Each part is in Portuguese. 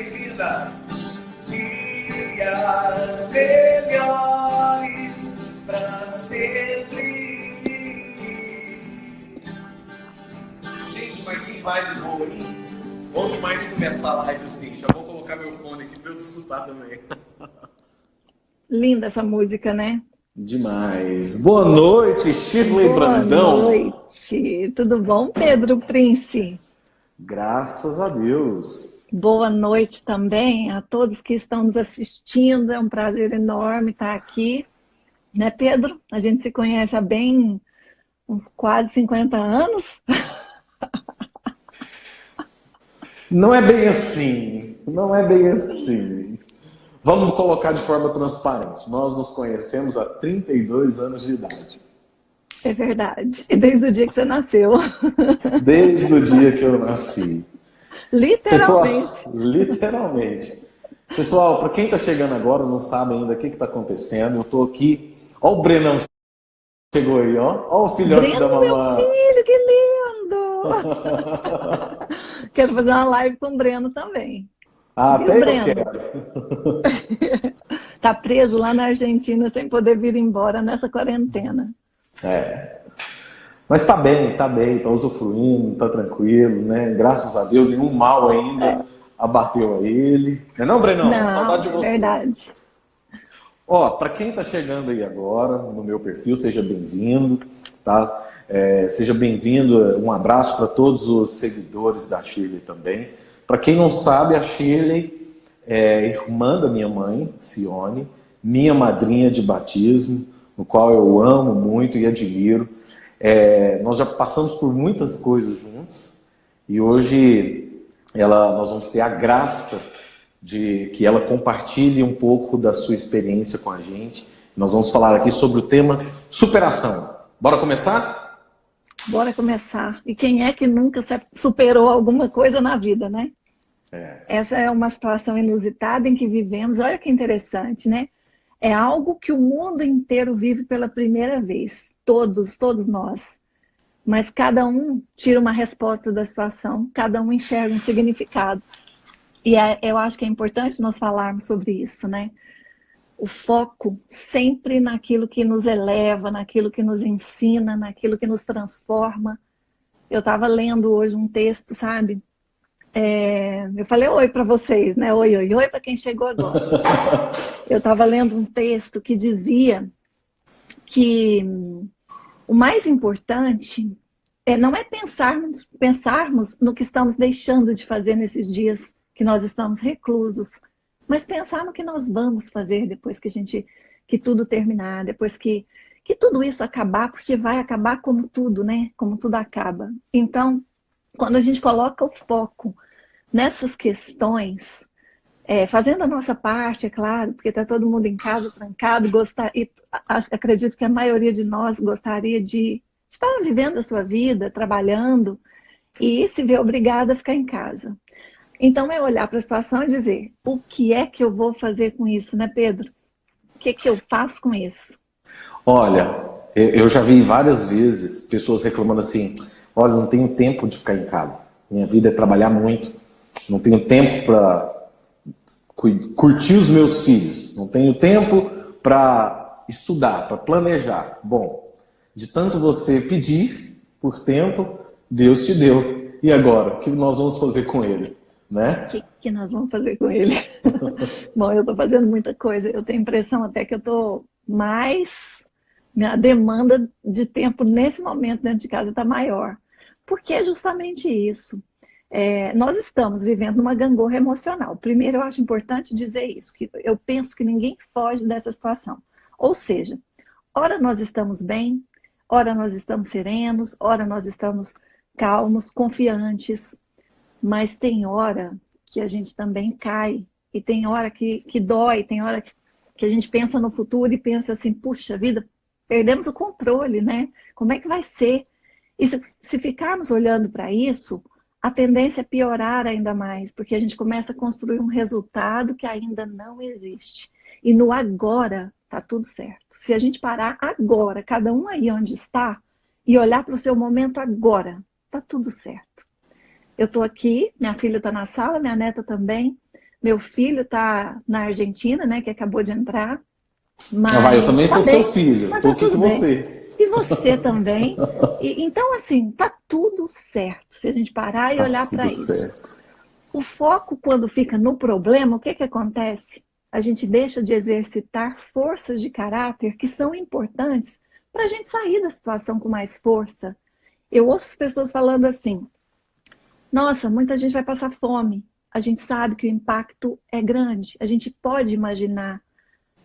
bem-vinda. Dias melhores pra sempre. Gente, mas que vibe boa, hein? Bom demais começar a live assim. Já vou colocar meu fone aqui pra eu te escutar também. Linda essa música, né? Demais. Boa noite, Shirley Boa Brandão. noite. Tudo bom, Pedro Prince? Graças a Deus. Boa noite também a todos que estão nos assistindo. É um prazer enorme estar aqui. Né, Pedro? A gente se conhece há bem uns quase 50 anos. Não é bem assim. Não é bem assim. Vamos colocar de forma transparente. Nós nos conhecemos há 32 anos de idade. É verdade. E desde o dia que você nasceu. Desde o dia que eu nasci. Pessoal, Literalmente. literalmente. Pessoal, para quem está chegando agora, não sabe ainda o que está acontecendo, eu estou aqui. Ó o Brenão chegou aí, ó. Ó o filhote da Breno, meu mamãe. filho, que lindo! Quero fazer uma live com o Breno também. Ah, Viu, até eu Breno? quero. Tá preso lá na Argentina sem poder vir embora nessa quarentena. É. Mas tá bem, tá usufruindo, tá tranquilo, né? Graças a Deus, nenhum mal ainda abateu a ele. Não é não, Brenão? Saudade Não, de é você. verdade. Ó, para quem está chegando aí agora no meu perfil, seja bem-vindo, tá? Seja bem-vindo, um abraço para todos os seguidores da Shirley também. Para quem não sabe, a Shirley é irmã da minha mãe, Cione, minha madrinha de batismo, no qual eu amo muito e admiro. Nós já passamos por muitas coisas juntos e hoje nós vamos ter a graça de que ela compartilhe um pouco da sua experiência com a gente. Nós vamos falar aqui sobre o tema superação. Bora começar? Bora começar. E quem é que nunca superou alguma coisa na vida, né? Essa é uma situação inusitada em que vivemos. Olha que interessante, né? É algo que o mundo inteiro vive pela primeira vez. Todos nós. Mas cada um tira uma resposta da situação, cada um enxerga um significado. E eu acho que é importante nós falarmos sobre isso, né? O foco sempre naquilo que nos eleva, naquilo que nos ensina, naquilo que nos transforma. Eu estava lendo hoje um texto, sabe? Eu falei oi para vocês, né? Oi para quem chegou agora. Eu estava lendo um texto que dizia que o mais importante não é pensarmos no que estamos deixando de fazer nesses dias que nós estamos reclusos, mas pensar no que nós vamos fazer depois que tudo terminar, depois que tudo isso acabar, porque vai acabar como tudo, né? Como tudo acaba. Então, quando a gente coloca o foco nessas questões, fazendo a nossa parte, é claro, porque está todo mundo em casa trancado, acredito que a maioria de nós gostaria de estar vivendo a sua vida, trabalhando, e se vê obrigada a ficar em casa. Então é olhar para a situação e dizer, o que é que eu vou fazer com isso, né, Pedro? O que é que eu faço com isso? Olha, eu já vi várias vezes pessoas reclamando assim: olha, não tenho tempo de ficar em casa. Minha vida é trabalhar muito. Não tenho tempo para curtir os meus filhos. Não tenho tempo para estudar, para planejar. Bom, de tanto você pedir por tempo, Deus te deu. E agora, o que nós vamos fazer com ele? O Né? que nós vamos fazer com ele? Bom, eu estou fazendo muita coisa. Eu tenho a impressão até que eu estou mais... Minha demanda de tempo nesse momento dentro de casa está maior. Porque é justamente isso. Nós estamos vivendo uma gangorra emocional. Primeiro, eu acho importante dizer isso, que eu penso que ninguém foge dessa situação. Ou seja, ora nós estamos bem, ora nós estamos serenos, ora nós estamos calmos, confiantes, mas tem hora que a gente também cai, e tem hora que dói, tem hora que a gente pensa no futuro e pensa assim, puxa vida, perdemos o controle, né? Como é que vai ser? E se ficarmos olhando para isso, a tendência é piorar ainda mais, porque a gente começa a construir um resultado que ainda não existe. E no agora está tudo certo. Se a gente parar agora, cada um aí onde está, e olhar para o seu momento agora, está tudo certo. Eu estou aqui, minha filha está na sala, minha neta também, Meu filho está na Argentina, né, que acabou de entrar. Mas eu também sou seu filho, estou aqui com você. E você também. Então, assim, tá tudo certo, se a gente parar e olhar para isso. O foco, quando fica no problema, o que acontece? A gente deixa de exercitar forças de caráter que são importantes para a gente sair da situação com mais força. Eu ouço as pessoas falando assim, nossa, muita gente vai passar fome. A gente sabe que o impacto é grande, a gente pode imaginar.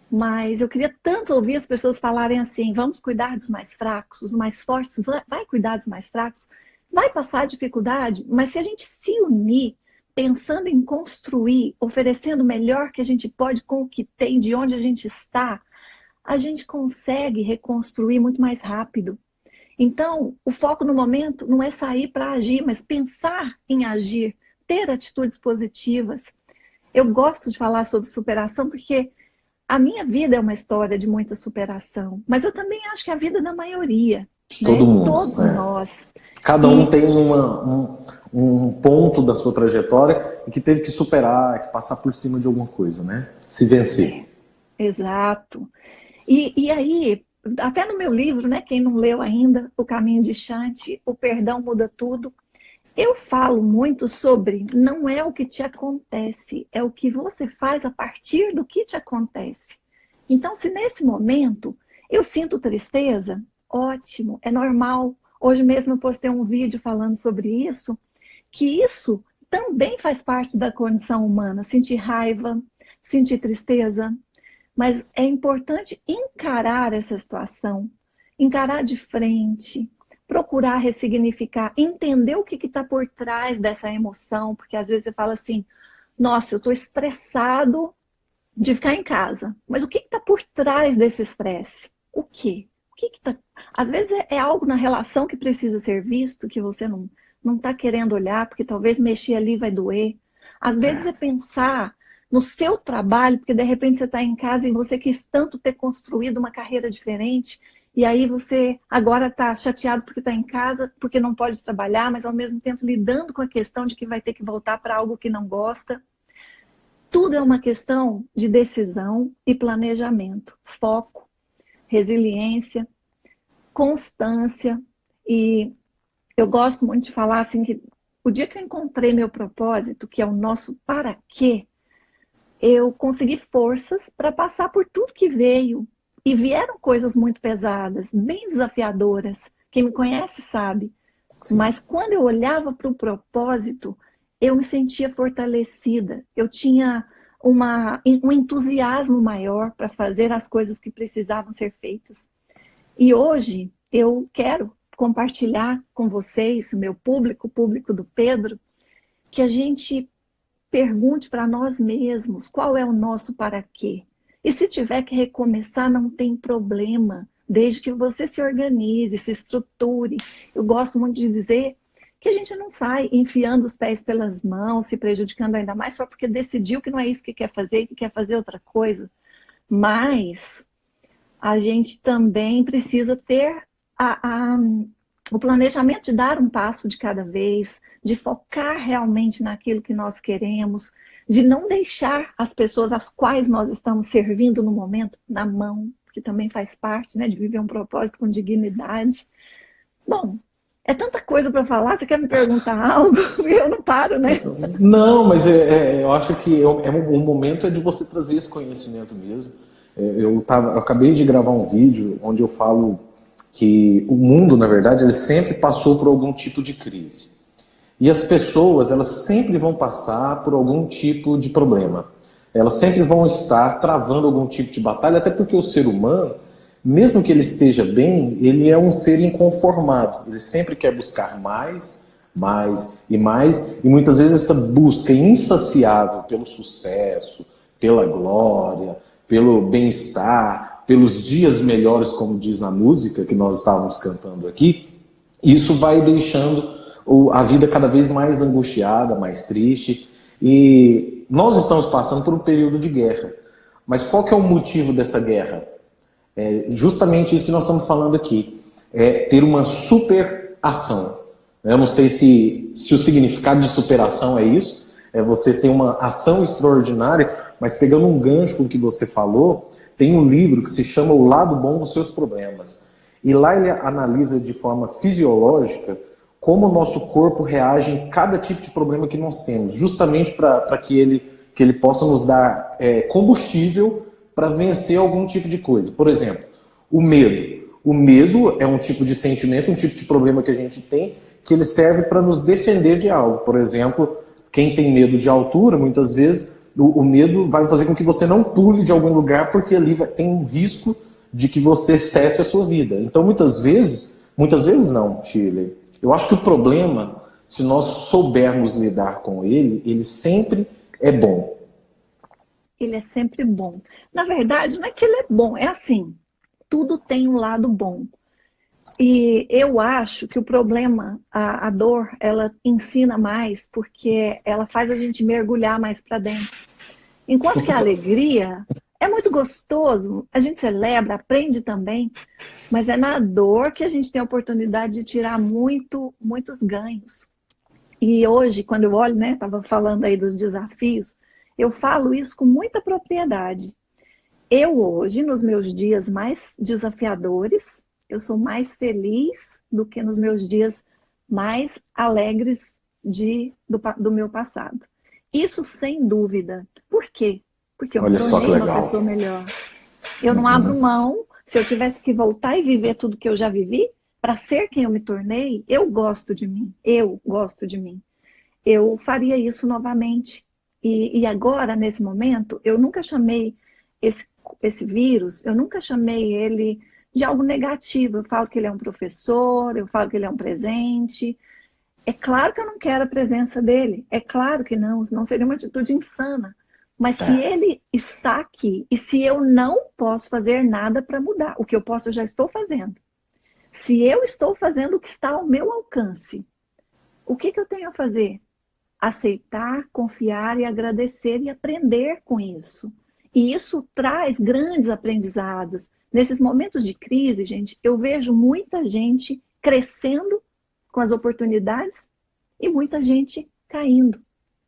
Mas eu queria tanto ouvir as pessoas falarem assim, vamos cuidar dos mais fracos, os mais fortes, vai cuidar dos mais fracos, vai passar dificuldade, mas se a gente se unir, pensando em construir, oferecendo o melhor que a gente pode com o que tem, de onde a gente está, a gente consegue reconstruir muito mais rápido. Então, o foco no momento não é sair para agir, mas pensar em agir, ter atitudes positivas. Eu gosto de falar sobre superação porque a minha vida é uma história de muita superação, mas eu também acho que é a vida da maioria, todo mundo, todos nós. Cada um tem um ponto da sua trajetória e que teve que superar, que passar por cima de alguma coisa, né? Se vencer. Exato. E aí, até no meu livro, né, quem não leu ainda, O Caminho de Shanti, O Perdão Muda Tudo, eu falo muito sobre não é o que te acontece, é o que você faz a partir do que te acontece. Então, se nesse momento eu sinto tristeza, ótimo, é normal. Hoje mesmo eu postei um vídeo falando sobre isso, que isso também faz parte da condição humana, sentir raiva, sentir tristeza. Mas é importante encarar essa situação, encarar de frente, procurar ressignificar, entender o que está por trás dessa emoção, porque às vezes você fala assim, nossa, eu estou estressado de ficar em casa, mas o que está por trás desse estresse? O quê? Às vezes é algo na relação que precisa ser visto, que você não está querendo olhar, porque talvez mexer ali vai doer. Às vezes é pensar no seu trabalho, porque de repente você está em casa e você quis tanto ter construído uma carreira diferente, e aí você agora está chateado porque está em casa, porque não pode trabalhar, mas ao mesmo tempo lidando com a questão de que vai ter que voltar para algo que não gosta. Tudo é uma questão de decisão e planejamento, foco, resiliência, constância. E eu gosto muito de falar assim que o dia que eu encontrei meu propósito, que é o nosso para quê, eu consegui forças para passar por tudo que veio. E vieram coisas muito pesadas, bem desafiadoras. Quem me conhece sabe. Sim. Mas quando eu olhava para o propósito, eu me sentia fortalecida. Eu tinha um entusiasmo maior para fazer as coisas que precisavam ser feitas. E hoje eu quero compartilhar com vocês, meu público, o público do Pedro, que a gente pergunte para nós mesmos qual é o nosso para quê. E se tiver que recomeçar, não tem problema, desde que você se organize, se estruture. Eu gosto muito de dizer que a gente não sai enfiando os pés pelas mãos, se prejudicando ainda mais só porque decidiu que não é isso que quer fazer e que quer fazer outra coisa. Mas a gente também precisa ter o planejamento de dar um passo de cada vez, de focar realmente naquilo que nós queremos, de não deixar as pessoas às quais nós estamos servindo no momento na mão, que também faz parte, né, de viver um propósito com dignidade. Bom, é tanta coisa para falar, você quer me perguntar algo? Eu não paro, né? Não, mas eu acho que o momento é de você trazer esse conhecimento mesmo. Eu acabei de gravar um vídeo onde eu falo que o mundo, na verdade, ele sempre passou por algum tipo de crise. E as pessoas, elas sempre vão passar por algum tipo de problema. Elas sempre vão estar travando algum tipo de batalha, até porque o ser humano, mesmo que ele esteja bem, ele é um ser inconformado. Ele sempre quer buscar mais, mais e mais. E muitas vezes essa busca insaciável pelo sucesso, pela glória, pelo bem-estar, pelos dias melhores, como diz a música que nós estávamos cantando aqui, isso vai deixando a vida cada vez mais angustiada, mais triste. E nós estamos passando por um período de guerra. Mas qual que é o motivo dessa guerra? É justamente isso que nós estamos falando aqui. É ter uma superação. Eu não sei se o significado de superação é isso. é você ter uma ação extraordinária, mas pegando um gancho com o que você falou, tem um livro que se chama O Lado Bom dos Seus Problemas. E lá ele analisa de forma fisiológica como o nosso corpo reage em cada tipo de problema que nós temos, justamente para que ele possa nos dar combustível para vencer algum tipo de coisa. Por exemplo, o medo. O medo é um tipo de sentimento, um tipo de problema que a gente tem, que ele serve para nos defender de algo. Por exemplo, quem tem medo de altura, muitas vezes, o medo vai fazer com que você não pule de algum lugar, porque ali tem um risco de que você cesse a sua vida. Então, muitas vezes não, Shirley. Eu acho que o problema, se nós soubermos lidar com ele, ele sempre é bom. Ele é sempre bom. Na verdade, não é que ele é bom, é assim, tudo tem um lado bom. E eu acho que o problema, a dor, ela ensina mais porque ela faz a gente mergulhar mais para dentro. Enquanto que a alegria é muito gostoso, a gente celebra, aprende também, mas é na dor que a gente tem a oportunidade de tirar muitos ganhos. E hoje, quando eu olho, né, estava falando aí dos desafios, eu falo isso com muita propriedade. Eu hoje, nos meus dias mais desafiadores, eu sou mais feliz do que nos meus dias mais alegres do meu passado. Isso sem dúvida. Por quê? Porque eu me tornei uma pessoa melhor. Eu não abro mão. Se eu tivesse que voltar e viver tudo que eu já vivi, para ser quem eu me tornei, eu gosto de mim. Eu gosto de mim. Eu faria isso novamente. E agora, nesse momento, eu nunca chamei esse vírus, eu nunca chamei ele de algo negativo. Eu falo que ele é um professor, eu falo que ele é um presente. É claro que eu não quero a presença dele, é claro que não, senão seria uma atitude insana. Mas se ele está aqui e se eu não posso fazer nada para mudar, o que eu posso eu já estou fazendo. Se eu estou fazendo o que está ao meu alcance, o que eu tenho a fazer? Aceitar, confiar e agradecer e aprender com isso. E isso traz grandes aprendizados. Nesses momentos de crise, gente, eu vejo muita gente crescendo com as oportunidades e muita gente caindo.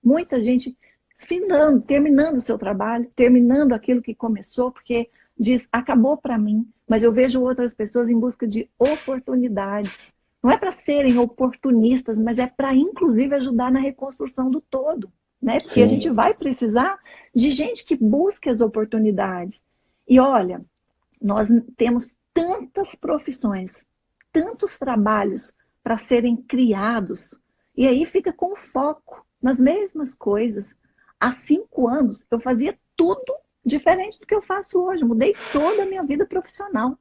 Muita gente finando, terminando o seu trabalho, terminando aquilo que começou, porque diz, acabou para mim. Mas eu vejo outras pessoas em busca de oportunidades. Não é para serem oportunistas, mas é para, inclusive, ajudar na reconstrução do todo. Né? Porque Sim. A gente vai precisar de gente que busque as oportunidades. E olha, nós temos tantas profissões, tantos trabalhos para serem criados, e aí fica com foco nas mesmas coisas. Há 5 anos eu fazia tudo diferente do que eu faço hoje, mudei toda a minha vida profissional.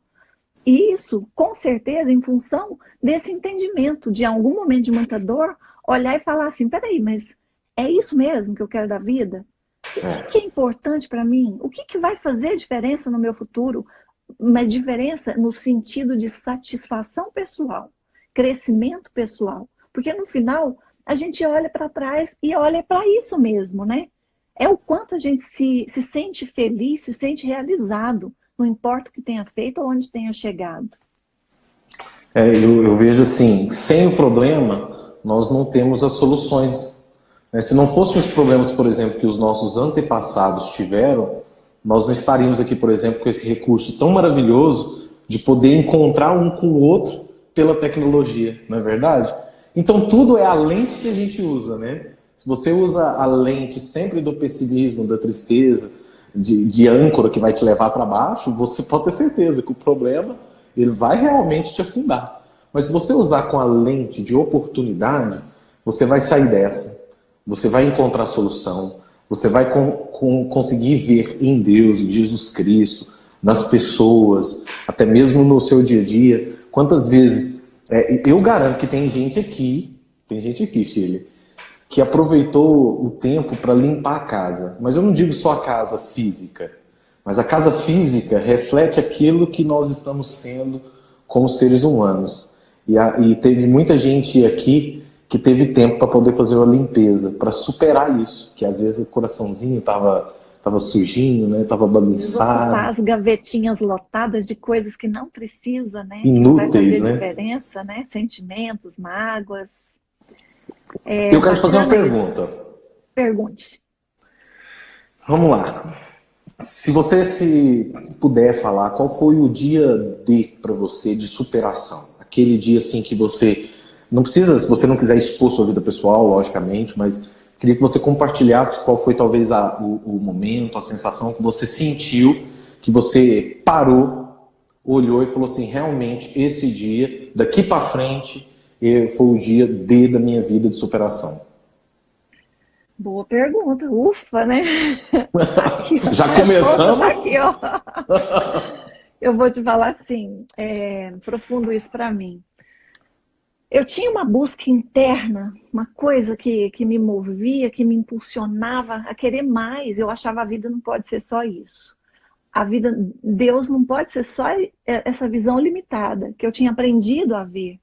E isso, com certeza, em função desse entendimento, de algum momento de muita dor, olhar e falar assim, peraí, mas é isso mesmo que eu quero da vida? O que é importante para mim? O que vai fazer diferença no meu futuro? Mas diferença no sentido de satisfação pessoal, crescimento pessoal. Porque no final, a gente olha para trás e olha para isso mesmo, né? É o quanto a gente se sente feliz, se sente realizado, não importa o que tenha feito ou onde tenha chegado. Eu vejo assim, sem o problema, nós não temos as soluções. Se não fossem os problemas, por exemplo, que os nossos antepassados tiveram, nós não estaríamos aqui, por exemplo, com esse recurso tão maravilhoso de poder encontrar um com o outro pela tecnologia, não é verdade? Então tudo é a lente que a gente usa, né? Se você usa a lente sempre do pessimismo, da tristeza, de âncora que vai te levar para baixo, você pode ter certeza que o problema ele vai realmente te afundar. Mas se você usar com a lente de oportunidade, você vai sair dessa. Você vai encontrar solução. Você vai conseguir ver em Deus, em Jesus Cristo, nas pessoas, até mesmo no seu dia a dia. Quantas vezes... eu garanto que tem gente aqui, Shirley, que aproveitou o tempo para limpar a casa. Mas eu não digo só a casa física. Mas a casa física reflete aquilo que nós estamos sendo como seres humanos. E teve muita gente aqui que teve tempo para poder fazer uma limpeza, para superar isso. Que às vezes o coraçãozinho estava sujinho, né? Estava bagunçado. Ocupar as gavetinhas lotadas de coisas que não precisa, né? Inúteis, que vai fazer né? diferença, né? Sentimentos, mágoas. Eu quero te fazer uma pergunta. Pergunte. Vamos lá. Se você puder falar, qual foi o dia D para você de superação? Aquele dia assim que você não precisa, se você não quiser expor sua vida pessoal, logicamente, mas queria que você compartilhasse qual foi talvez o momento, a sensação que você sentiu, que você parou, olhou e falou assim, realmente esse dia, daqui para frente, foi o dia D da minha vida de superação. Boa pergunta. Ufa, né? Aqui, Já começamos? tá aqui, ó. Eu vou te falar assim, profundo isso para mim. Eu tinha uma busca interna, uma coisa que me movia, que me impulsionava a querer mais. Eu achava a vida não pode ser só isso. A vida, Deus não pode ser só essa visão limitada que eu tinha aprendido a ver.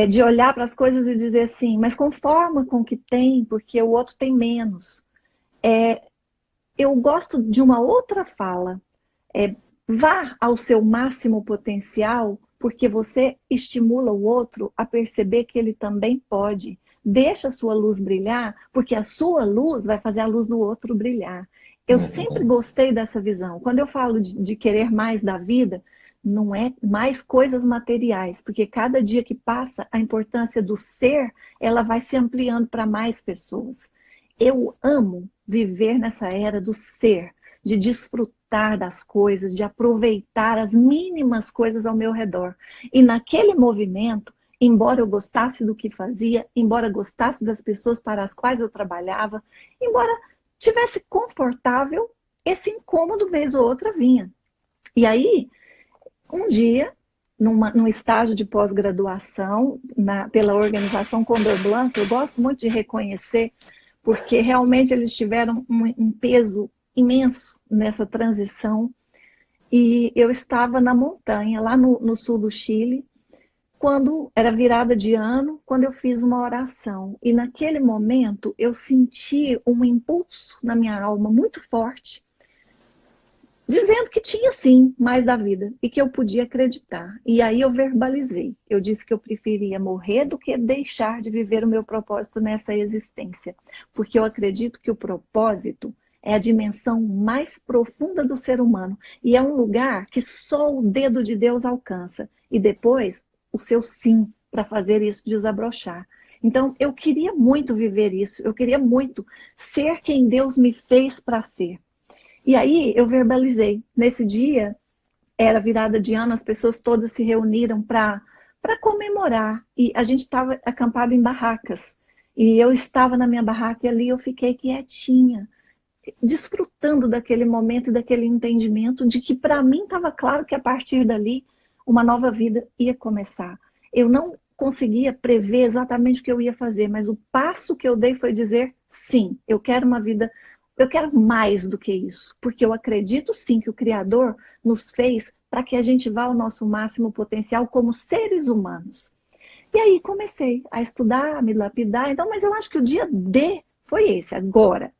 De olhar para as coisas e dizer assim, mas conforma com o que tem, porque o outro tem menos. Eu gosto de uma outra fala. Vá ao seu máximo potencial, porque você estimula o outro a perceber que ele também pode. Deixa a sua luz brilhar, porque a sua luz vai fazer a luz do outro brilhar. Eu sempre gostei dessa visão. Quando eu falo de querer mais da vida, não é mais coisas materiais, porque cada dia que passa, a importância do ser, ela vai se ampliando para mais pessoas. Eu amo viver nessa era do ser, de desfrutar das coisas, de aproveitar as mínimas coisas ao meu redor. E naquele movimento, embora eu gostasse do que fazia, embora gostasse das pessoas para as quais eu trabalhava, embora tivesse confortável, esse incômodo vez ou outra vinha. E aí, um dia, num estágio de pós-graduação, pela organização Condor Blanc, eu gosto muito de reconhecer, porque realmente eles tiveram um peso imenso nessa transição. E eu estava na montanha, lá no sul do Chile, quando era virada de ano, quando eu fiz uma oração. E naquele momento eu senti um impulso na minha alma muito forte, dizendo que tinha sim mais da vida e que eu podia acreditar. E aí eu verbalizei. Eu disse que eu preferia morrer do que deixar de viver o meu propósito nessa existência. Porque eu acredito que o propósito é a dimensão mais profunda do ser humano. E é um lugar que só o dedo de Deus alcança. E depois, o seu sim para fazer isso desabrochar. Então, eu queria muito viver isso. Eu queria muito ser quem Deus me fez para ser. E aí eu verbalizei. Nesse dia, era virada de ano, as pessoas todas se reuniram para comemorar. E a gente estava acampado em barracas. E eu estava na minha barraca e ali eu fiquei quietinha, desfrutando daquele momento e daquele entendimento de que para mim estava claro que a partir dali uma nova vida ia começar. Eu não conseguia prever exatamente o que eu ia fazer, mas o passo que eu dei foi dizer sim, eu quero uma vida. Eu quero mais do que isso, porque eu acredito sim que o Criador nos fez para que a gente vá ao nosso máximo potencial como seres humanos. E aí comecei a estudar, a me lapidar. Então, mas eu acho que o dia D foi esse, agora.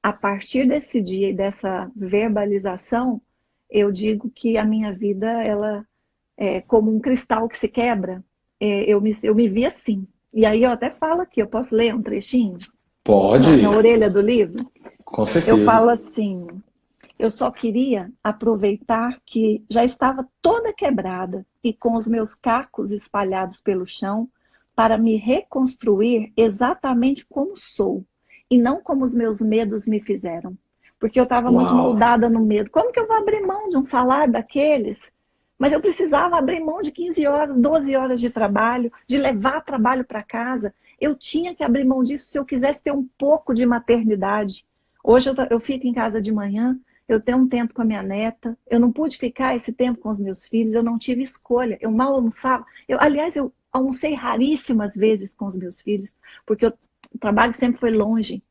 A partir desse dia e dessa verbalização, eu digo que a minha vida, ela é como um cristal que se quebra. Eu me vi assim. E aí eu até falo aqui, eu posso ler um trechinho? Na Pode, orelha do livro? com Eu certeza. falo assim, eu só queria aproveitar que já estava toda quebrada e com os meus cacos espalhados pelo chão para me reconstruir exatamente como sou e não como os meus medos me fizeram. Porque eu estava muito Uau. moldada no medo. Como que eu vou abrir mão de um salário daqueles? Mas eu precisava abrir mão de 15 horas, 12 horas de trabalho, de levar trabalho para casa. Eu tinha que abrir mão disso se eu quisesse ter um pouco de maternidade. Hoje eu fico em casa de manhã, eu tenho um tempo com a minha neta, eu não pude ficar esse tempo com os meus filhos, eu não tive escolha, eu mal almoçava. Aliás, eu almocei raríssimas vezes com os meus filhos, porque o trabalho sempre foi longe.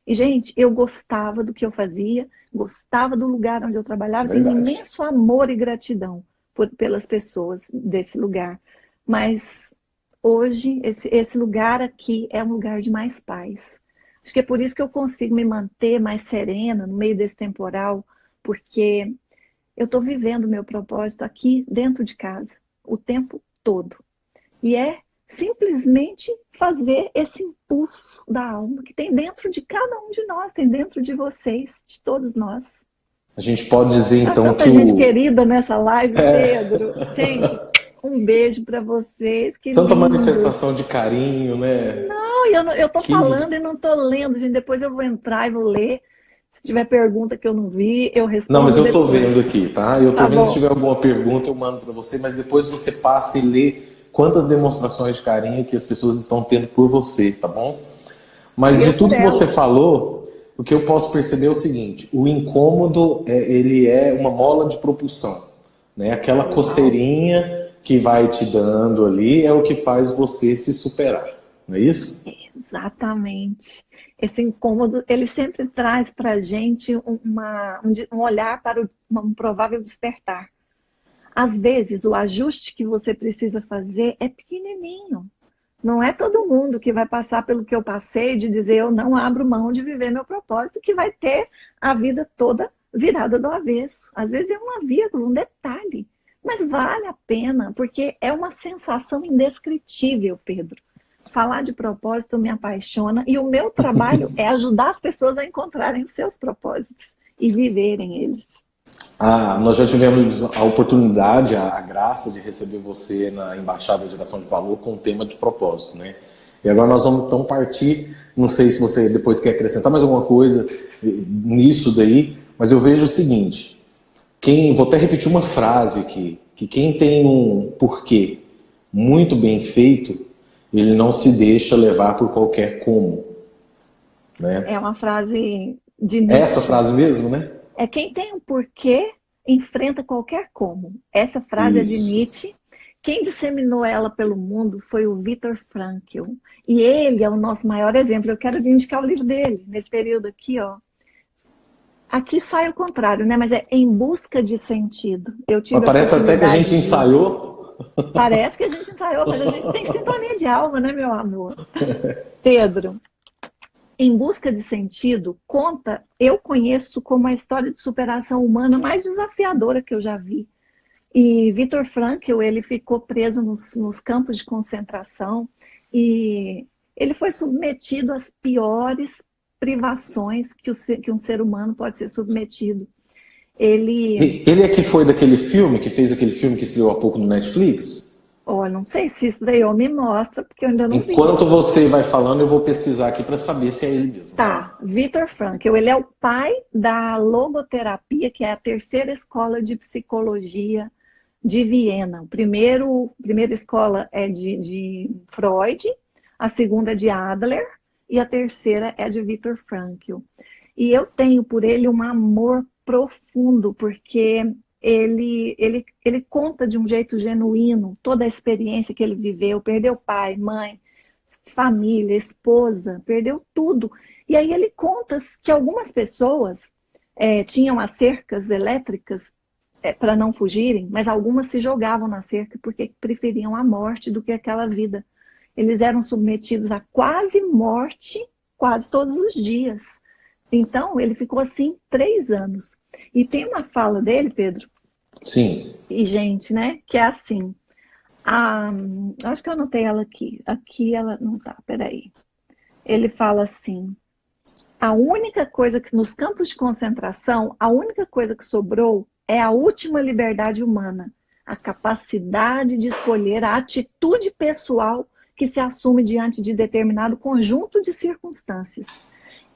E, gente, eu gostava do que eu fazia, gostava do lugar onde eu trabalhava, tenho um Verdade. imenso amor e gratidão pelas pessoas desse lugar. Mas hoje, esse lugar aqui é um lugar de mais paz. Acho que é por isso que eu consigo me manter mais serena no meio desse temporal, porque eu estou vivendo o meu propósito aqui dentro de casa, o tempo todo. E é simplesmente fazer esse impulso da alma que tem dentro de cada um de nós, tem dentro de vocês, de todos nós. A gente pode dizer então tanta que gente querida nessa live, Pedro. Gente, um beijo para vocês, que tanta lindo. manifestação de carinho, né? Não, eu tô falando e não tô lendo, gente. Depois eu vou entrar e vou ler. Se tiver pergunta que eu não vi, eu respondo. Não, mas eu depois. tô vendo aqui, tá? Eu tô Tá vendo. bom. Se tiver alguma pergunta, eu mando para você, mas depois você passa e lê quantas demonstrações de carinho que as pessoas estão tendo por você, tá bom? Mas de tudo que você falou, o que eu posso perceber é o seguinte: o incômodo, ele é uma mola de propulsão, né? Aquela coceirinha que vai te dando ali é o que faz você se superar, não é isso? Exatamente. Esse incômodo, ele sempre traz para a gente um olhar para um provável despertar. Às vezes, o ajuste que você precisa fazer é pequenininho. Não é todo mundo que vai passar pelo que eu passei, de dizer eu não abro mão de viver meu propósito, que vai ter a vida toda virada do avesso. Às vezes é uma vírgula, um detalhe. Mas vale a pena, porque é uma sensação indescritível, Pedro. Falar de propósito me apaixona e o meu trabalho é ajudar as pessoas a encontrarem os seus propósitos e viverem eles. Nós já tivemos a oportunidade, a graça de receber você na Embaixada de Geração de Valor com o tema de propósito, né? E agora nós vamos então partir, não sei se você depois quer acrescentar mais alguma coisa nisso daí, mas eu vejo o seguinte, vou até repetir uma frase aqui, que quem tem um porquê muito bem feito, ele não se deixa levar por qualquer como, né? É uma frase de Nietzsche. Essa frase mesmo, né? É quem tem um porquê enfrenta qualquer como. Essa frase é de Nietzsche. Quem disseminou ela pelo mundo foi o Viktor Frankl. E ele é o nosso maior exemplo. Eu quero indicar o livro dele, nesse período aqui, ó. Aqui sai o contrário, né? Mas é Em Busca de Sentido. Mas parece até que a gente ensaiou. Parece que a gente ensaiou, mas a gente tem sintonia de alma, né, meu amor? Pedro, Em Busca de Sentido conta, eu conheço como a história de superação humana mais desafiadora que eu já vi. E Viktor Frankl, ele ficou preso nos campos de concentração e ele foi submetido às piores privações que um ser humano pode ser submetido. Ele é que foi daquele filme, que fez aquele filme que estreou há pouco no Netflix? Não sei se isso daí me mostra, porque eu ainda não vi. Enquanto você vai falando, eu vou pesquisar aqui para saber se é ele mesmo. Tá, Viktor Frankl, ele é o pai da logoterapia, que é a terceira escola de psicologia de Viena. A primeira escola é de Freud, a segunda é de Adler e a terceira é de Viktor Frankl. E eu tenho por ele um amor profundo, porque ele conta de um jeito genuíno toda a experiência que ele viveu, perdeu pai, mãe, família, esposa, perdeu tudo. E aí ele conta que algumas pessoas tinham as cercas elétricas para não fugirem, mas algumas se jogavam na cerca porque preferiam a morte do que aquela vida. Eles eram submetidos a quase morte, quase todos os dias. Então, ele ficou assim 3 anos. E tem uma fala dele, Pedro. Sim. E, gente, né? Que é assim. Acho que eu anotei ela aqui. Aqui ela não tá, peraí. Ele fala assim: a única coisa que nos campos de concentração, a única coisa que sobrou é a última liberdade humana, a capacidade de escolher a atitude pessoal que se assume diante de determinado conjunto de circunstâncias.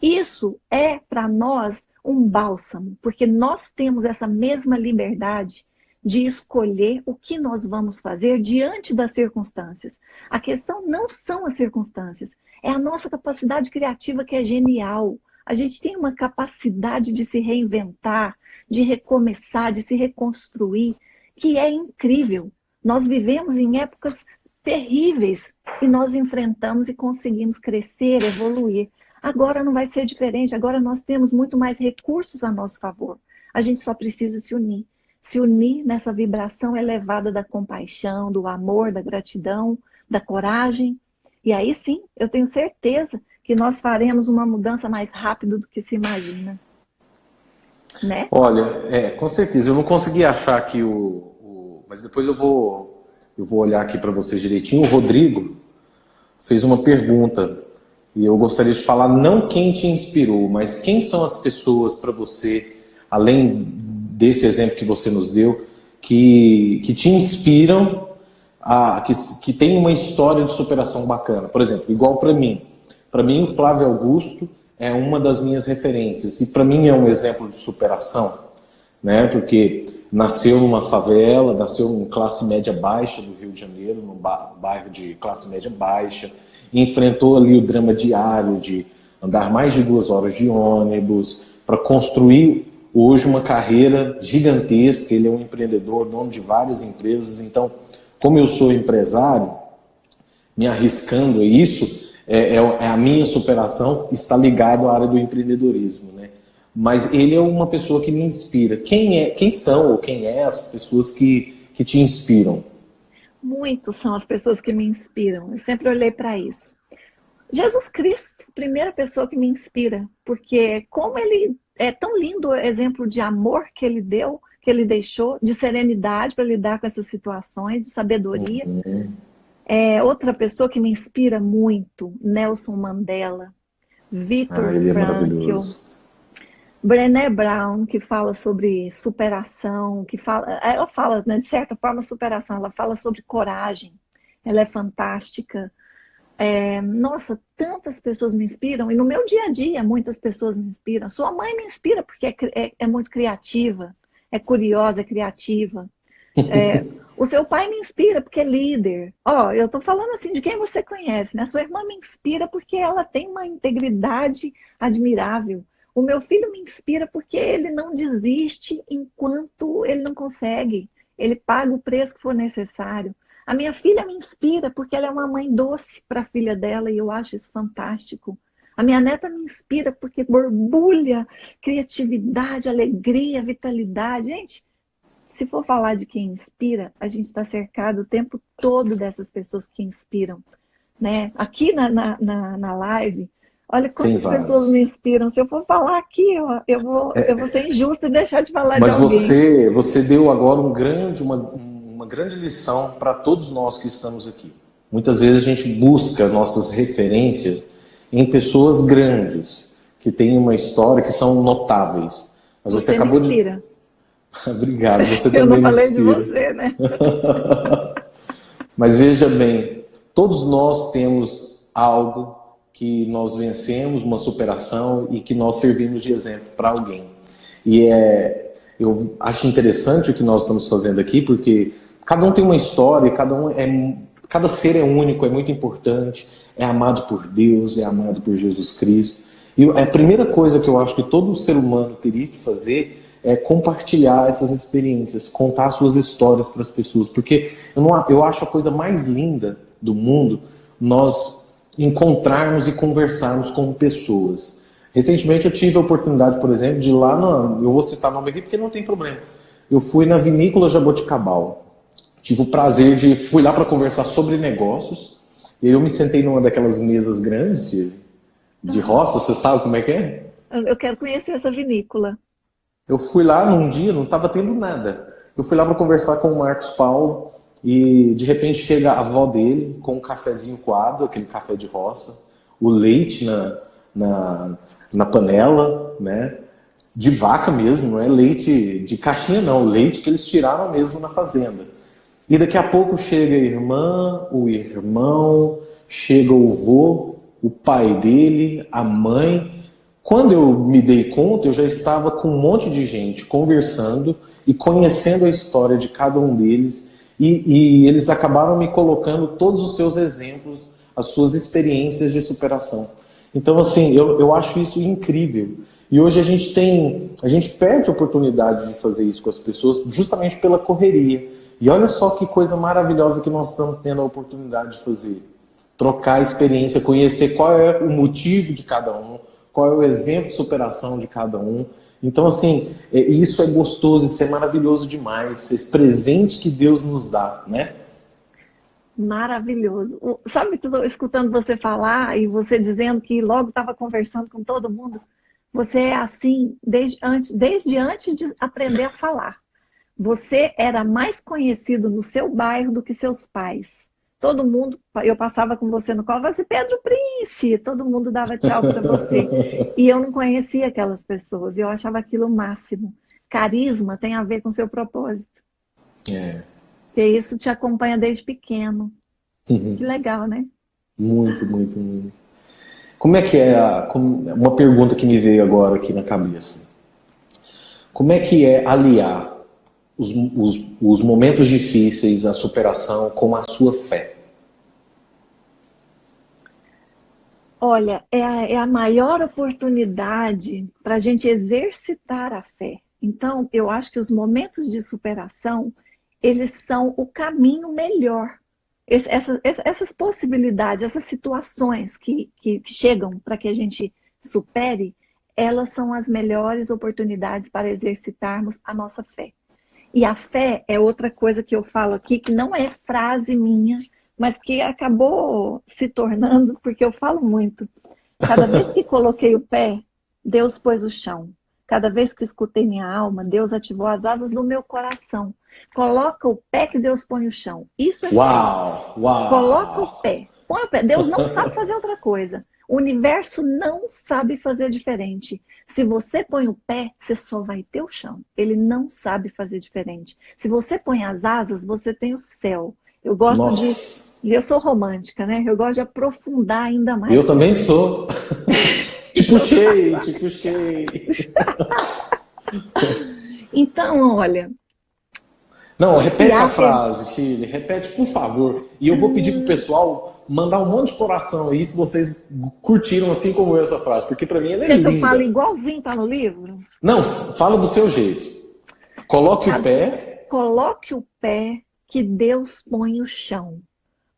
Isso é, para nós, um bálsamo, porque nós temos essa mesma liberdade de escolher o que nós vamos fazer diante das circunstâncias. A questão não são as circunstâncias, é a nossa capacidade criativa que é genial. A gente tem uma capacidade de se reinventar, de recomeçar, de se reconstruir, que é incrível. Nós vivemos em épocas terríveis e nós enfrentamos e conseguimos crescer, evoluir. Agora não vai ser diferente, agora nós temos muito mais recursos a nosso favor. A gente só precisa se unir. Se unir nessa vibração elevada da compaixão, do amor, da gratidão, da coragem. E aí sim, eu tenho certeza que nós faremos uma mudança mais rápido do que se imagina. Né? Olha, com certeza. Eu não consegui achar aqui mas depois eu vou eu vou olhar aqui para vocês direitinho. O Rodrigo fez uma pergunta e eu gostaria de falar não quem te inspirou, mas quem são as pessoas para você, além desse exemplo que você nos deu, que te inspiram, que tem uma história de superação bacana. Por exemplo, igual para mim. Para mim, o Flávio Augusto é uma das minhas referências. E para mim é um exemplo de superação, né? Porque nasceu numa favela, nasceu em classe média baixa do Rio de Janeiro, num bairro de classe média baixa, enfrentou ali o drama diário de andar mais de 2 horas de ônibus para construir hoje uma carreira gigantesca. Ele é um empreendedor, dono de várias empresas. Então, como eu sou empresário, me arriscando a isso, a minha superação está ligado à área do empreendedorismo, né? Mas ele é uma pessoa que me inspira. Quem são ou quem é as pessoas que te inspiram? Muitos são as pessoas que me inspiram. Eu sempre olhei para isso. Jesus Cristo, primeira pessoa que me inspira, porque como ele é tão lindo o exemplo de amor que ele deu, que ele deixou, de serenidade para lidar com essas situações, de sabedoria. Outra pessoa que me inspira muito, Nelson Mandela, Viktor Frankl, Brené Brown, que fala sobre superação, ela fala, né, de certa forma, superação, ela fala sobre coragem, ela é fantástica. Nossa, tantas pessoas me inspiram, e no meu dia a dia muitas pessoas me inspiram. Sua mãe me inspira porque é muito criativa, é curiosa, é criativa. O seu pai me inspira porque é líder. Eu tô falando assim de quem você conhece, né? Sua irmã me inspira porque ela tem uma integridade admirável. O meu filho me inspira porque ele não desiste enquanto ele não consegue. Ele paga o preço que for necessário. A minha filha me inspira porque ela é uma mãe doce para a filha dela e eu acho isso fantástico. A minha neta me inspira porque borbulha criatividade, alegria, vitalidade. Gente, se for falar de quem inspira, a gente está cercado o tempo todo dessas pessoas que inspiram, né? Aqui na live, olha quantas pessoas me inspiram. Se eu for falar aqui, eu vou ser injusta e deixar de falar de alguém. Mas você deu agora uma grande lição para todos nós que estamos aqui. Muitas vezes a gente busca nossas referências em pessoas grandes, que têm uma história, que são notáveis. Mas você acabou me inspira. Obrigado, você eu também não falei me inspira. De você, né? Mas veja bem, todos nós temos algo que nós vencemos, uma superação, e que nós servimos de exemplo para alguém. E eu acho interessante o que nós estamos fazendo aqui, porque cada um tem uma história, cada ser é único, é muito importante, é amado por Deus, é amado por Jesus Cristo. E a primeira coisa que eu acho que todo ser humano teria que fazer é compartilhar essas experiências, contar suas histórias para as pessoas, porque eu acho a coisa mais linda do mundo nós encontrarmos e conversarmos com pessoas. Recentemente eu tive a oportunidade, por exemplo, de ir lá, eu vou citar o nome aqui porque não tem problema, eu fui na Vinícola Jaboticabal, tive o prazer fui lá para conversar sobre negócios, e eu me sentei numa daquelas mesas grandes de roça, você sabe como é que é? Eu quero conhecer essa vinícola. Eu fui lá num dia, não estava tendo nada. Eu fui lá para conversar com o Marcos Paulo e de repente chega a avó dele com um cafezinho coado, aquele café de roça, o leite na panela, né? De vaca mesmo, não é leite de caixinha não, leite que eles tiraram mesmo na fazenda. E daqui a pouco chega a irmã, o irmão, chega o vô, o pai dele, a mãe. Quando eu me dei conta, eu já estava com um monte de gente conversando e conhecendo a história de cada um deles, e eles acabaram me colocando todos os seus exemplos, as suas experiências de superação. Então, assim, eu acho isso incrível. E hoje a gente perde a oportunidade de fazer isso com as pessoas justamente pela correria. E olha só que coisa maravilhosa que nós estamos tendo a oportunidade de fazer. Trocar a experiência, conhecer qual é o motivo de cada um, qual é o exemplo de superação de cada um. Então, assim, isso é gostoso, isso é maravilhoso demais. Esse presente que Deus nos dá, né? Maravilhoso. Sabe que eu estou escutando você falar e você dizendo que logo estava conversando com todo mundo? Você é assim desde antes de aprender a falar. Você era mais conhecido no seu bairro do que seus pais. Todo mundo, eu passava com você no colo e falava assim, Pedro Prince, todo mundo dava tchau para você. E eu não conhecia aquelas pessoas, eu achava aquilo o máximo. Carisma tem a ver com seu propósito. Porque isso te acompanha desde pequeno. Que legal, né? Muito, muito, muito. Como é que é, uma pergunta que me veio agora aqui na cabeça. Como é que é aliar os momentos difíceis, a superação, com a sua fé? Olha, é a maior oportunidade para a gente exercitar a fé. Então, eu acho que os momentos de superação, eles são o caminho melhor. Essas possibilidades, essas situações que chegam para que a gente supere, elas são as melhores oportunidades para exercitarmos a nossa fé. E a fé é outra coisa que eu falo aqui, que não é frase minha, mas que acabou se tornando, porque eu falo muito. Cada vez que coloquei o pé, Deus pôs o chão. Cada vez que escutei minha alma, Deus ativou as asas do meu coração. Coloca o pé que Deus põe o chão. Isso é fé. Uau! Coloca o pé. Põe o pé. Deus não sabe fazer outra coisa. O universo não sabe fazer diferente. Se você põe o pé, você só vai ter o chão. Ele não sabe fazer diferente. Se você põe as asas, você tem o céu. Eu gosto eu sou romântica, né? Eu gosto de aprofundar ainda mais. Eu também sou. Te puxei. Então, olha... Não, repete a frase, Shirley. Repete, por favor. E eu vou pedir pro pessoal mandar um monte de coração aí, se vocês curtiram assim como eu essa frase, porque para mim ela é linda. Você fala igualzinho, tá no livro? Não, fala do seu jeito. Coloque o pé. Coloque o pé que Deus põe o chão.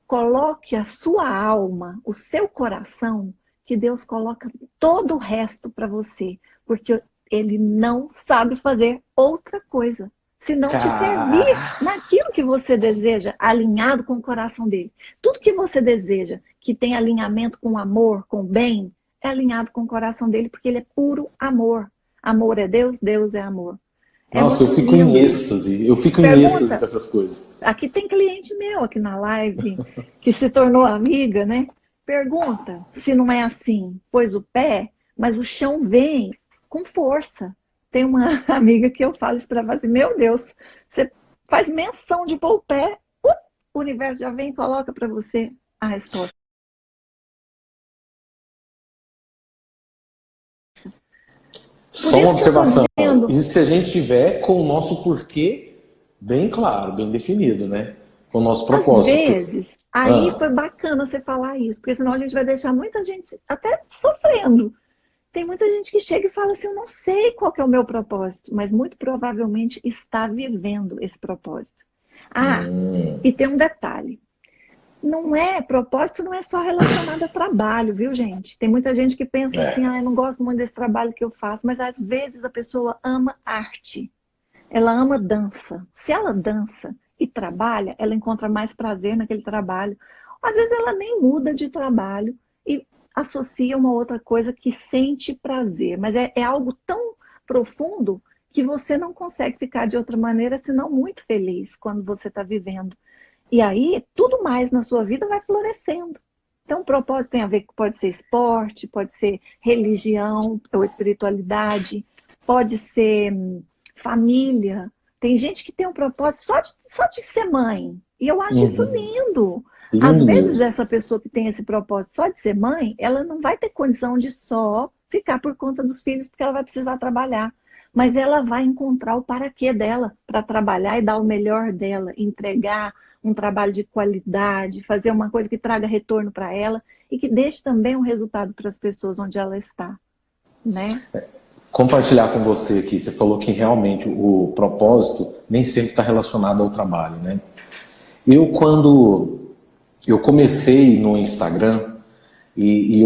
Coloque a sua alma, o seu coração, que Deus coloca todo o resto para você, porque Ele não sabe fazer outra coisa. Se não te servir naquilo que você deseja, alinhado com o coração dele. Tudo que você deseja, que tem alinhamento com o amor, com o bem, é alinhado com o coração dele, porque ele é puro amor. Amor é Deus, Deus é amor. Nossa, eu fico em êxtase. Eu fico em êxtase com essas coisas. Aqui tem cliente meu, aqui na live, que se tornou amiga, né? Pergunta se não é assim. Pôs o pé, mas o chão vem com força. Tem uma amiga que eu falo isso para ela assim, meu Deus, você faz menção de pôr o pé, o universo já vem e coloca para você a resposta. Só uma observação. E se a gente tiver com o nosso porquê bem claro, bem definido, né? Com o nosso propósito. Às vezes, aí foi bacana você falar isso, porque senão a gente vai deixar muita gente até sofrendo. Tem muita gente que chega e fala assim, eu não sei qual que é o meu propósito, mas muito provavelmente está vivendo esse propósito. E tem um detalhe. Propósito não é só relacionado a trabalho, viu, gente? Tem muita gente que pensa assim, eu não gosto muito desse trabalho que eu faço, mas às vezes a pessoa ama arte, ela ama dança. Se ela dança e trabalha, ela encontra mais prazer naquele trabalho. Às vezes ela nem muda de trabalho e associa uma outra coisa que sente prazer, mas é algo tão profundo que você não consegue ficar de outra maneira senão muito feliz quando você está vivendo. E aí, tudo mais na sua vida vai florescendo. Então, o propósito tem a ver com, pode ser esporte, pode ser religião ou espiritualidade, pode ser família. Tem gente que tem um propósito só de ser mãe. E eu acho isso lindo. Às vezes, essa pessoa que tem esse propósito só de ser mãe, ela não vai ter condição de só ficar por conta dos filhos, porque ela vai precisar trabalhar. Mas ela vai encontrar o paraquê dela para trabalhar e dar o melhor dela, entregar um trabalho de qualidade, fazer uma coisa que traga retorno para ela e que deixe também um resultado para as pessoas onde ela está, né? Compartilhar com você aqui, você falou que realmente o propósito nem sempre está relacionado ao trabalho, né? Quando eu comecei no Instagram e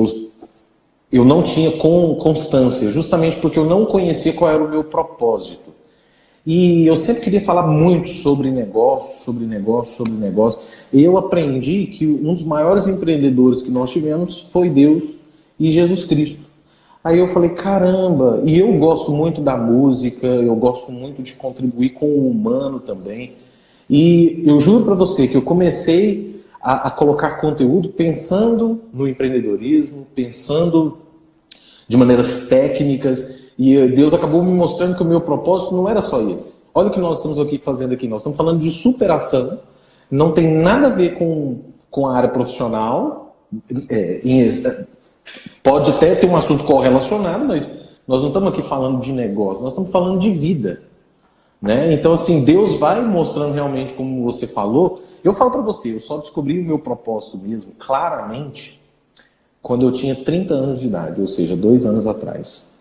eu não tinha constância, justamente porque eu não conhecia qual era o meu propósito. E eu sempre queria falar muito sobre negócio. E eu aprendi que um dos maiores empreendedores que nós tivemos foi Deus e Jesus Cristo. Aí eu falei, caramba, e eu gosto muito da música, eu gosto muito de contribuir com o humano também. E eu juro para você que eu comecei a colocar conteúdo pensando no empreendedorismo, pensando de maneiras técnicas, e Deus acabou me mostrando que o meu propósito não era só esse. Olha o que nós estamos aqui fazendo aqui, nós estamos falando de superação, não tem nada a ver com a área profissional, pode até ter um assunto correlacionado, mas nós não estamos aqui falando de negócio, nós estamos falando de vida. Né? Então, assim, Deus vai mostrando realmente, como você falou. Eu falo para você, eu só descobri o meu propósito mesmo, claramente, quando eu tinha 30 anos de idade, ou seja, 2 anos atrás.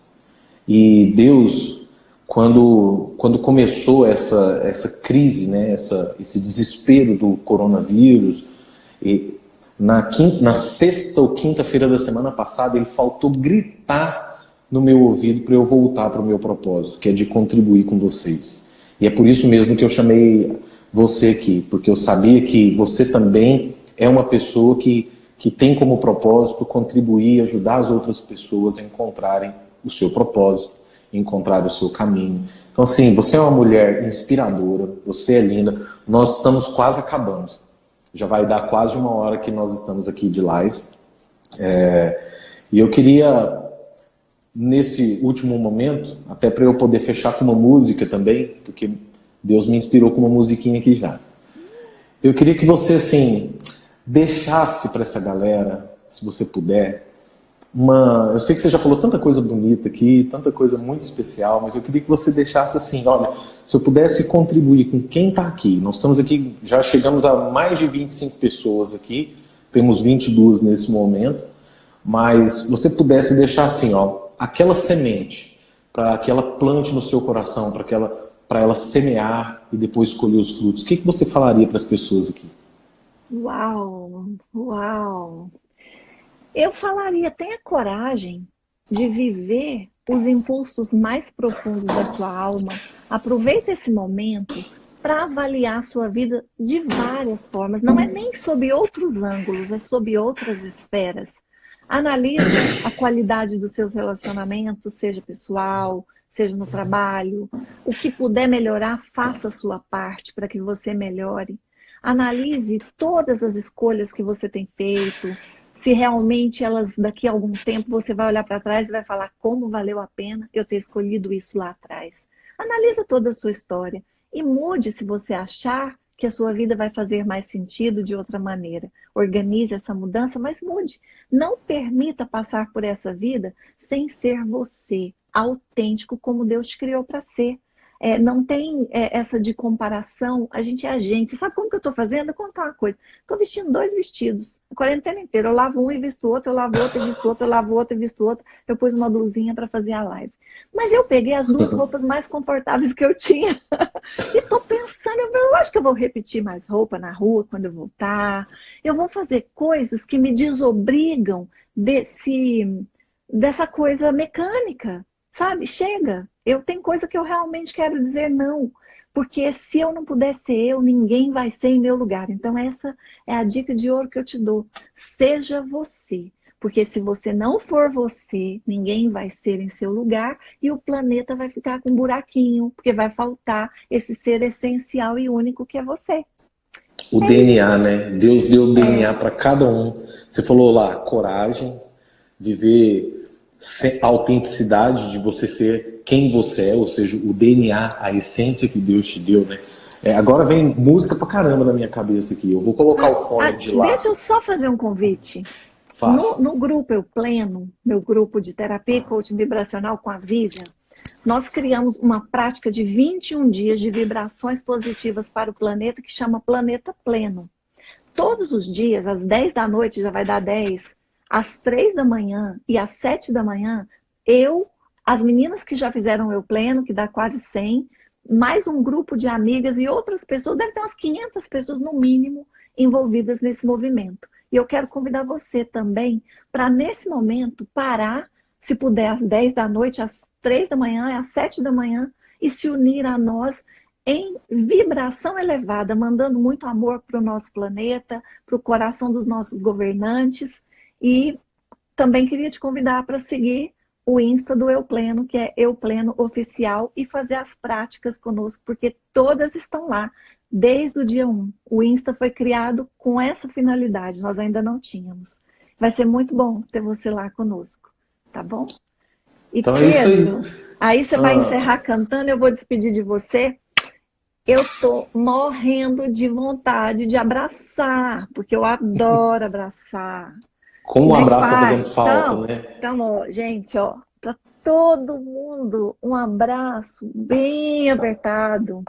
E Deus, quando começou essa crise, né, esse desespero do coronavírus, e na sexta ou quinta-feira da semana passada, ele faltou gritar no meu ouvido para eu voltar para o meu propósito, que é de contribuir com vocês. E é por isso mesmo que eu chamei você aqui, porque eu sabia que você também é uma pessoa que tem como propósito contribuir, ajudar as outras pessoas a encontrarem o seu propósito, encontrar o seu caminho. Então, assim, você é uma mulher inspiradora, você é linda. Nós estamos quase acabando. Já vai dar quase 1 hora que nós estamos aqui de live. E eu queria, nesse último momento, até para eu poder fechar com uma música também, porque Deus me inspirou com uma musiquinha aqui já. Eu queria que você, assim, deixasse para essa galera, se você puder, eu sei que você já falou tanta coisa bonita aqui, tanta coisa muito especial, mas eu queria que você deixasse assim, olha, se eu pudesse contribuir com quem está aqui, nós estamos aqui, já chegamos a mais de 25 pessoas aqui, temos 22 nesse momento, mas você pudesse deixar assim, ó, aquela semente, para que ela plante no seu coração, para ela semear e depois colher os frutos, o que você falaria para as pessoas aqui? Uau, uau! Eu falaria, tenha coragem de viver os impulsos mais profundos da sua alma. Aproveita esse momento para avaliar a sua vida de várias formas. Não é nem sob outros ângulos, é sob outras esferas. Analise a qualidade dos seus relacionamentos, seja pessoal, seja no trabalho. O que puder melhorar, faça a sua parte para que você melhore. Analise todas as escolhas que você tem feito, se realmente elas, daqui a algum tempo, você vai olhar para trás e vai falar como valeu a pena eu ter escolhido isso lá atrás. Analisa toda a sua história e mude se você achar que a sua vida vai fazer mais sentido de outra maneira. Organize essa mudança, mas mude. Não permita passar por essa vida sem ser você, autêntico como Deus te criou para ser. Não tem essa de comparação, a gente é a gente. Você sabe como que eu estou fazendo? Eu vou contar uma coisa. Estou vestindo 2 vestidos, a quarentena inteira. Eu lavo um e visto outro, eu lavo outro e visto outro, eu lavo outro e visto outro. Eu pus uma blusinha para fazer a live. Mas eu peguei as 2 roupas mais confortáveis que eu tinha. E estou pensando, eu acho que eu vou repetir mais roupa na rua quando eu voltar. Eu vou fazer coisas que me desobrigam dessa coisa mecânica. Sabe, chega. Eu tenho coisa que eu realmente quero dizer não. Porque se eu não puder ser eu, ninguém vai ser em meu lugar. Então essa é a dica de ouro que eu te dou. Seja você. Porque se você não for você, ninguém vai ser em seu lugar e o planeta vai ficar com um buraquinho, porque vai faltar esse ser essencial e único que é você. O DNA, né? Deus deu o DNA para cada um. Você falou lá, coragem, viver a autenticidade de você ser quem você é, ou seja, o DNA, a essência que Deus te deu, né? Agora vem música pra caramba na minha cabeça aqui. Eu vou colocar o fone de lado. Deixa eu só fazer um convite. No grupo Eu Pleno, meu grupo de terapia e coaching vibracional com a Vivian, nós criamos uma prática de 21 dias de vibrações positivas para o planeta que chama Planeta Pleno. Todos os dias, às 10 da noite, já vai dar 10, às 3 da manhã e às 7 da manhã, as meninas que já fizeram Eu Pleno, que dá quase 100, mais um grupo de amigas e outras pessoas, deve ter umas 500 pessoas no mínimo envolvidas nesse movimento. E eu quero convidar você também para, nesse momento, parar, se puder, às 10 da noite, às 3 da manhã, às 7 da manhã, e se unir a nós em vibração elevada, mandando muito amor para o nosso planeta, para o coração dos nossos governantes. E também queria te convidar para seguir o Insta do Eu Pleno, que é Eu Pleno Oficial, e fazer as práticas conosco, porque todas estão lá, desde o dia 1. O Insta foi criado com essa finalidade, nós ainda não tínhamos. Vai ser muito bom ter você lá conosco, tá bom? E Então é isso Pedro, aí. aí você vai encerrar cantando, eu vou despedir de você. Eu tô morrendo de vontade de abraçar, porque eu adoro abraçar. Como um Né, abraço tá pai? fazendo falta, né? Então, ó, gente, ó, para todo mundo, um abraço bem apertado,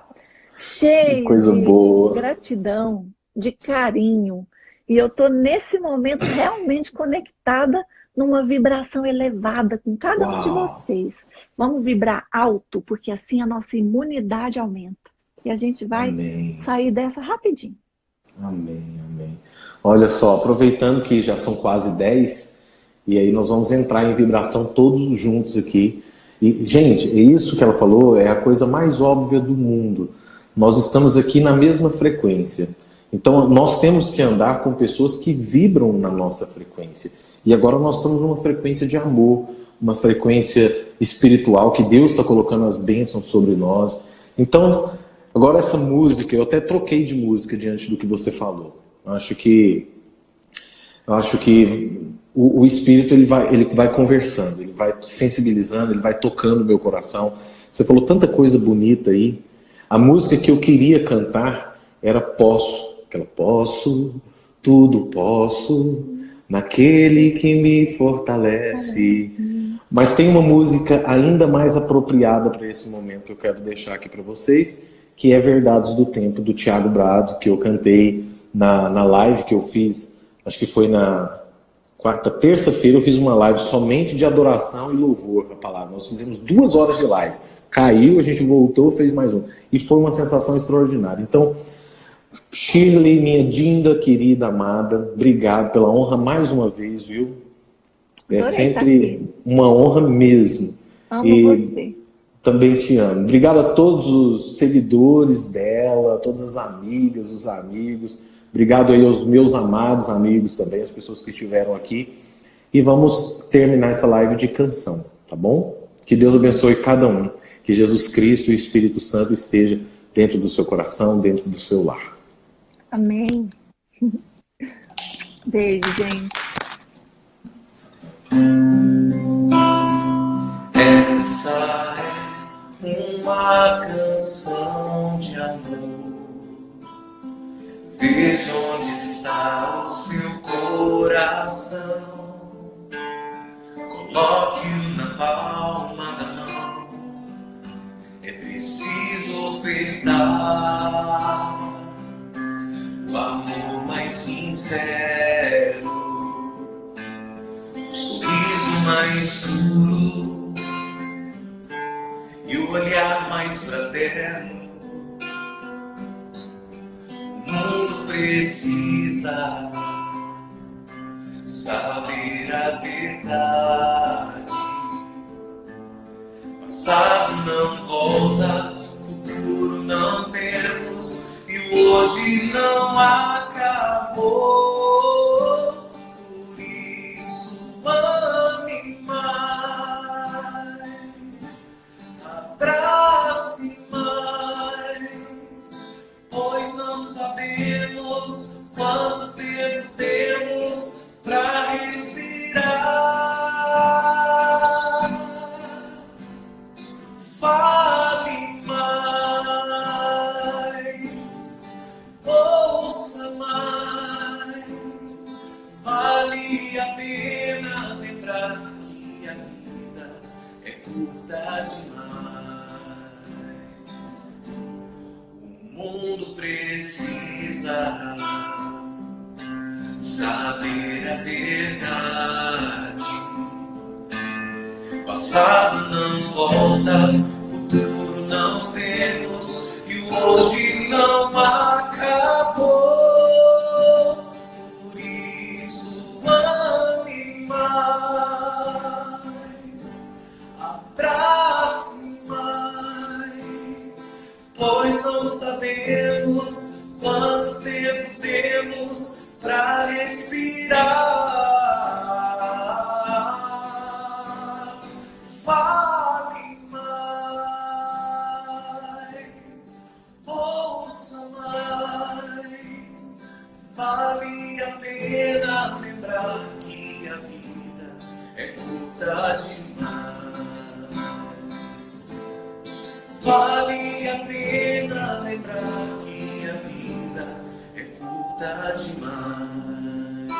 Que cheio coisa de boa. gratidão, de carinho. E eu tô nesse momento realmente conectada numa vibração elevada com cada um de Uau. vocês. Vamos vibrar alto, porque assim a nossa imunidade aumenta. E a gente vai Amém. sair dessa rapidinho. Amém, amém. Olha só, aproveitando que já são quase 10, e aí nós vamos entrar em vibração todos juntos aqui. E, gente, isso que ela falou é a coisa mais óbvia do mundo. Nós estamos aqui na mesma frequência. Então, nós temos que andar com pessoas que vibram na nossa frequência. E agora nós estamos numa frequência de amor, uma frequência espiritual, que Deus está colocando as bênçãos sobre nós. Então, agora essa música, eu até troquei de música diante do que você falou. Eu acho que o Espírito ele vai conversando, ele vai sensibilizando, ele vai tocando o meu coração. Você falou tanta coisa bonita aí. A música que eu queria cantar era Posso. Aquela Posso, tudo posso, naquele que me fortalece. Mas tem uma música ainda mais apropriada para esse momento que eu quero deixar aqui para vocês, que é Verdades do Tempo, do Thiago Brado, que eu cantei na live que eu fiz, acho que foi na terça-feira, eu fiz uma live somente de adoração e louvor, a palavra. Nós fizemos 2 horas de live. Caiu, a gente voltou, fez mais um. E foi uma sensação extraordinária. Então, Shirley, minha Dinda, querida, amada, obrigado pela honra mais uma vez, viu? É sempre uma honra mesmo. Amo você. Também te amo. Obrigado a todos os seguidores dela, todas as amigas, os amigos. Obrigado aí aos meus amados amigos também, as pessoas que estiveram aqui. E vamos terminar essa live de canção, tá bom? Que Deus abençoe cada um. Que Jesus Cristo e o Espírito Santo esteja dentro do seu coração, dentro do seu lar. Amém. Beijo, gente. Essa é uma canção de amor. Veja onde está o seu coração. Coloque-o na palma da mão. É preciso ofertar o amor mais sincero, o sorriso mais puro e o olhar mais fraterno. O mundo precisa saber a verdade. Passado não volta, futuro não temos e o hoje não acabou. Por isso ame mais, abrace mais, pois não sabemos quanto tempo temos pra respirar. Fale mais, ouça mais, vale a pena lembrar que a vida é curta demais. O mundo precisa saber a verdade. Passado não volta, futuro não temos e o hoje não acabou. Por isso ame mais, abrace mais, pois não sabemos quanto tempo temos pra respirar. Vale a pena lembrar que a vida é curta demais.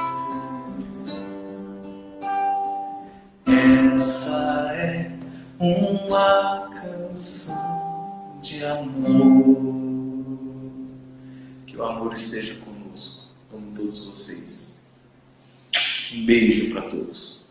Essa é uma canção de amor. Que o amor esteja conosco. Amo todos vocês. Um beijo para todos.